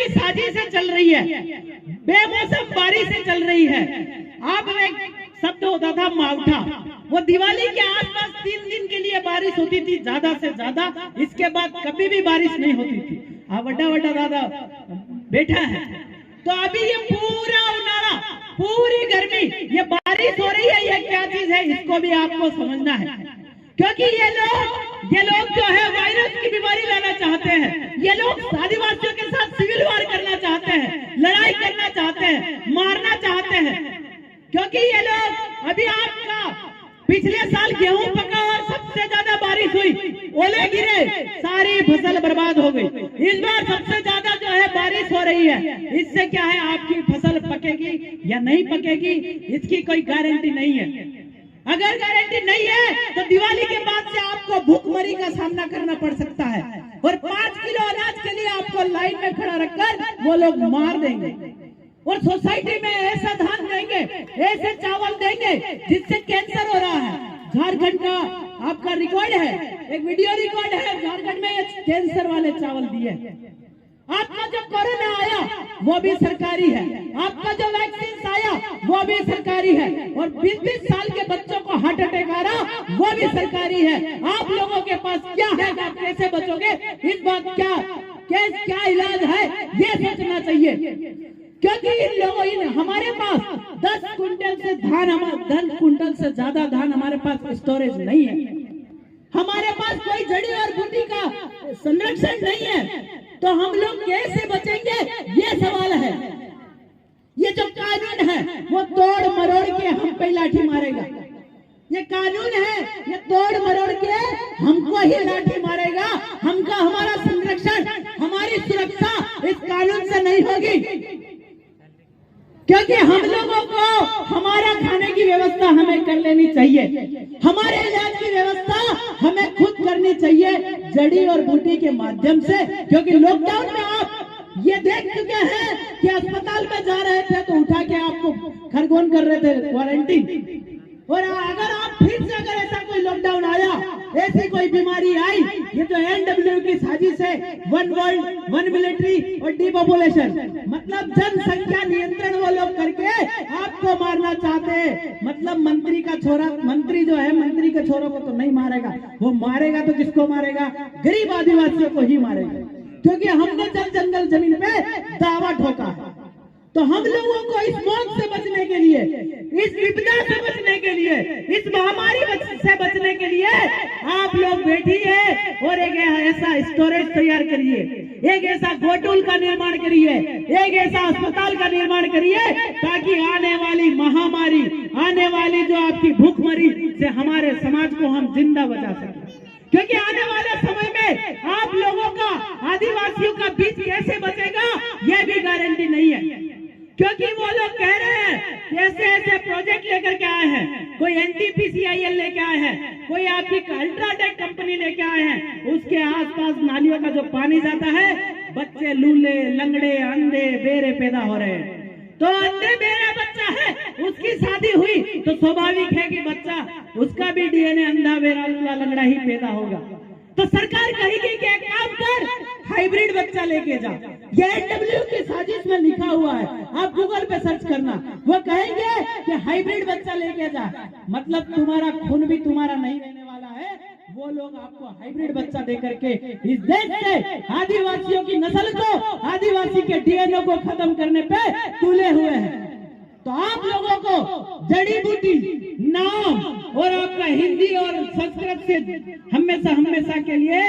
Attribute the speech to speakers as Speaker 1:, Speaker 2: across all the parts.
Speaker 1: की साजिशें चल रही है, बेमौसम बारिशें चल रही है। आप एक शब्द होता था मावठा, वो दिवाली के आसपास 3 दिन के लिए बारिश होती थी ज्यादा से ज्यादा, इसके बाद कभी भी बारिश नहीं होती थी। वड्डा वड्डा दादा बैठा है, तो अभी ये पूरा उनाला, पूरी गर्मी, ये बारिश हो रही है, ये क्या चीज है इसको भी आपको समझना है। क्योंकि ये लोग जो है वायरस की बीमारी लाना चाहते हैं, ये लोग आदिवासियों के साथ सिविल वार करना चाहते हैं, लड़ाई करना चाहते हैं, मारना चाहते हैं। क्योंकि ये लोग अभी आपका पिछले साल गेहूं पका और सबसे ज्यादा बारिश हुई, ओले गिरे, सारी फसल बर्बाद हो गई। इस बार सबसे ज्यादा जो है बारिश हो रही है, इससे क्या है आपकी फसल पकेगी या नहीं पकेगी इसकी कोई गारंटी नहीं है। अगर गारंटी नहीं है तो दिवाली के बाद से आपको भूखमरी का सामना करना पड़ सकता है, और 5 किलो अनाज के लिए आपको लाइन में खड़ा रखकर वो लोग मार देंगे, और सोसाइटी में ऐसा धान देंगे, ऐसे चावल देंगे जिससे कैंसर हो रहा है। झारखंड का आपका रिकॉर्ड है, एक वीडियो रिकॉर्ड है, झारखंड में कैंसर वाले चावल दिए। आपका जो कोरोना आया वो भी सरकारी है, आपका जो वैक्सीन आया वो भी सरकारी है, और 20-20 साल के बच्चों को हार्ट अटैक आ रहा वो भी सरकारी है। आप लोगों के पास क्या है, आप कैसे बचोगे, इस बात क्या इलाज है ये सोचना चाहिए। क्योंकि इन लोगों हमारे पास 10 कुंटल से 10 कुंटल से ज्यादा धान हमारे पास स्टोरेज नहीं है, हमारे पास कोई जड़ी और बूटी का संरक्षण नहीं है, तो हम लोग कैसे बचेंगे ये सवाल है। ये जो कानून है वो तोड़ मरोड़ के हम पे लाठी मारेगा, ये कानून है ये तोड़ मरोड़ के हमको ही लाठी मारेगा। हमका हमारा संरक्षण, हमारी सुरक्षा इस कानून से नहीं होगी, क्योंकि हम लोगों को हमारा खाने की व्यवस्था हमें कर लेनी चाहिए, हमारे इलाज की व्यवस्था हमें खुद करनी चाहिए जड़ी और बूटी के माध्यम से। क्योंकि लॉकडाउन में आप ये देख चुके हैं कि अस्पताल में जा रहे थे तो उठा के आपको खरगोन कर रहे थे क्वारंटीन, और अगर आप फिर से अगर ऐसा कोई लॉकडाउन आया, ऐसी कोई बीमारी आई, ये जो NW की साजिश है, 1 वर्ल्ड 1 मिलिट्री और डिपॉपुलेशन, मतलब जनसंख्या नियंत्रण वो लोग करके आपको मारना चाहते हैं। मतलब मंत्री का छोरा, मंत्री जो है मंत्री के छोरों को तो नहीं मारेगा, वो मारेगा तो किसको मारेगा, गरीब आदिवासियों को ही मारेगा। क्योंकि हमने जंगल जमीन पे दावा ठोका है। तो हम लोगों को इस मौत से बचने के लिए, इस विपदा से बचने के लिए, इस महामारी से बचने के लिए आप लोग बैठिए और एक ऐसा स्टोरेज तैयार करिए, एक ऐसा गोटूल का निर्माण करिए, एक ऐसा अस्पताल का निर्माण करिए, ताकि आने वाली महामारी, आने वाली जो आपकी भूखमरी से हमारे समाज को हम जिंदा बचा सकें। क्योंकि आने वाले समय में आप लोगों का, आदिवासियों का बीच कैसे बचेगा यह भी गारंटी नहीं है। क्योंकि वो लोग कह रहे हैं ऐसे ऐसे प्रोजेक्ट लेकर के आए हैं, कोई NTPCIL लेके आए हैं, कोई आपकी अल्ट्राटेक कंपनी लेके आए हैं, उसके आसपास नालियों का जो पानी जाता है, बच्चे लूले लंगड़े अंधे बेरे पैदा हो रहे हैं। तो अंधे बेरा बच्चा है, उसकी शादी हुई तो स्वाभाविक है कि बच्चा, उसका भी DNA अंधा बेरा लूला लंगड़ा ही पैदा होगा। तो सरकार कहेगी कि एक काम कर, हाइब्रिड बच्चा लेके जा। ये NW की साजिश में लिखा हुआ है, आप गूगल पे सर्च करना, वो कहेंगे कि हाइब्रिड बच्चा लेके जा, मतलब तुम्हारा खून भी तुम्हारा नहीं रहने वाला है। वो लोग आपको हाइब्रिड बच्चा देकर के इस देश से आदिवासियों की नस्ल को, आदिवासी के DNA को खत्म करने पे तुले हुए हैं। तो आप लोगों को जड़ी बूटी, नाम और आपका हिंदी और संस्कृत से हमेशा के लिए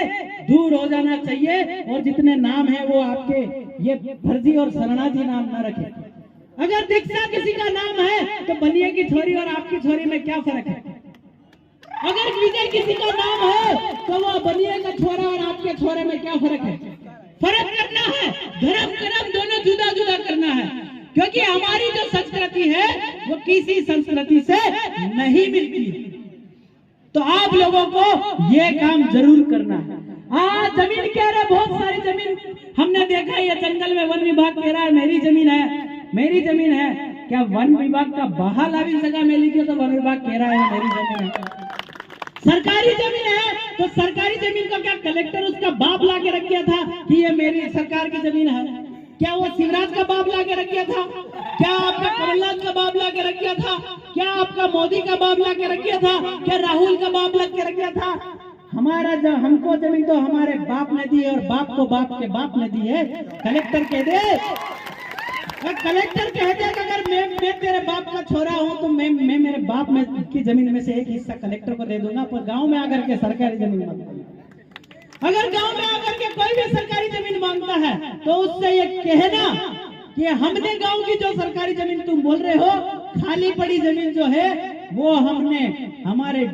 Speaker 1: दूर हो जाना चाहिए, और जितने नाम है वो आपके ये फर्जी और शरणार्थी नाम न रखें। अगर दीक्षा किसी का नाम है तो बनिए की छोरी और आपकी छोरी में क्या फर्क है? अगर विजय किसी का नाम है तो वो बनिए का छोरा और आपके छोरे में क्या फर्क है? फर्क करना है, धर्म कर्म दोनों जुदा जुदा करना है। क्योंकि हमारी जो संस्कृति है वो किसी संस्कृति से नहीं मिलती है। तो आप लोगों को ये काम जरूर करना है। आज जमीन कह रहे, बहुत सारी जमीन हमने देखा है, जंगल में वन विभाग कह रहा है मेरी जमीन है, मेरी जमीन है। क्या वन विभाग का बहाल भी जगह मिली थी तो वन विभाग कह रहा है मेरी जमीन है? सरकारी जमीन है तो सरकारी जमीन को क्या कलेक्टर उसका बाप ला के रख गया था कि ये मेरी सरकार की जमीन है? क्या वो शिवराज का बाप ला के रख गया था? क्या आपका कमलनाथ का बाप ला के रख गया था? क्या आपका मोदी का बाप ला के रख गया था? क्या राहुल का बाप ला के रख गया था? हमारा जो हमको जमीन तो हमारे बाप ने दी है, और बाप को बाप के बाप ने दी है। कलेक्टर कह दे, कलेक्टर कह दे कि अगर मैं तेरे बाप का छोरा हूं तो मैं मेरे बाप में की जमीन में से एक हिस्सा कलेक्टर को दे दूंगा, पर गांव में आकर के सरकारी जमीन मत देना। अगर गांव में आकर के कोई भी सरकारी जमीन मांगता है तो उससे ये कहना कि हमने गांव की जो सरकारी जमीन तुम बोल रहे हो, खाली पड़ी जमीन जो है वो हमने हमारे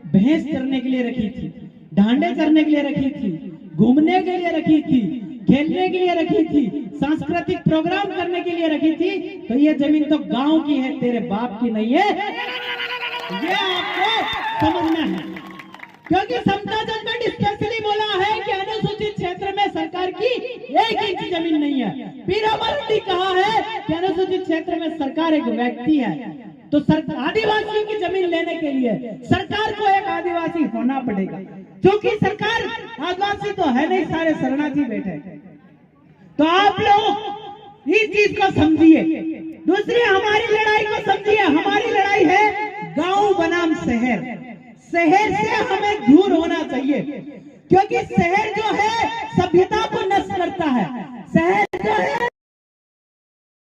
Speaker 1: भैंस चरने के लिए रखी थी, ढांडे चरने के लिए रखी थी, घूमने के लिए रखी थी, खेलने के लिए रखी थी, सांस्कृतिक प्रोग्राम करने के लिए रखी थी। तो ये जमीन तो गांव की है, तेरे बाप की नहीं है। ये आपको समझना है, क्योंकि समता जजमेंट स्पेशली बोला है कि अनुसूचित क्षेत्र में सरकार की 1 इंच जमीन नहीं है। पीरामल ने कहा है कि अनुसूचित क्षेत्र में सरकार एक व्यक्ति है। तो आदिवासियों की जमीन लेने के लिए सरकार को एक आदिवासी होना पड़ेगा, क्योंकि सरकार आदिवासी तो है नहीं, सारे शरणार्थी बैठे। तो आप लोग इस चीज को समझिए। दूसरी हमारी लड़ाई को समझिए। हमारी लड़ाई है गांव बनाम शहर। शहर से हमें दूर होना चाहिए, क्योंकि शहर जो है सभ्यता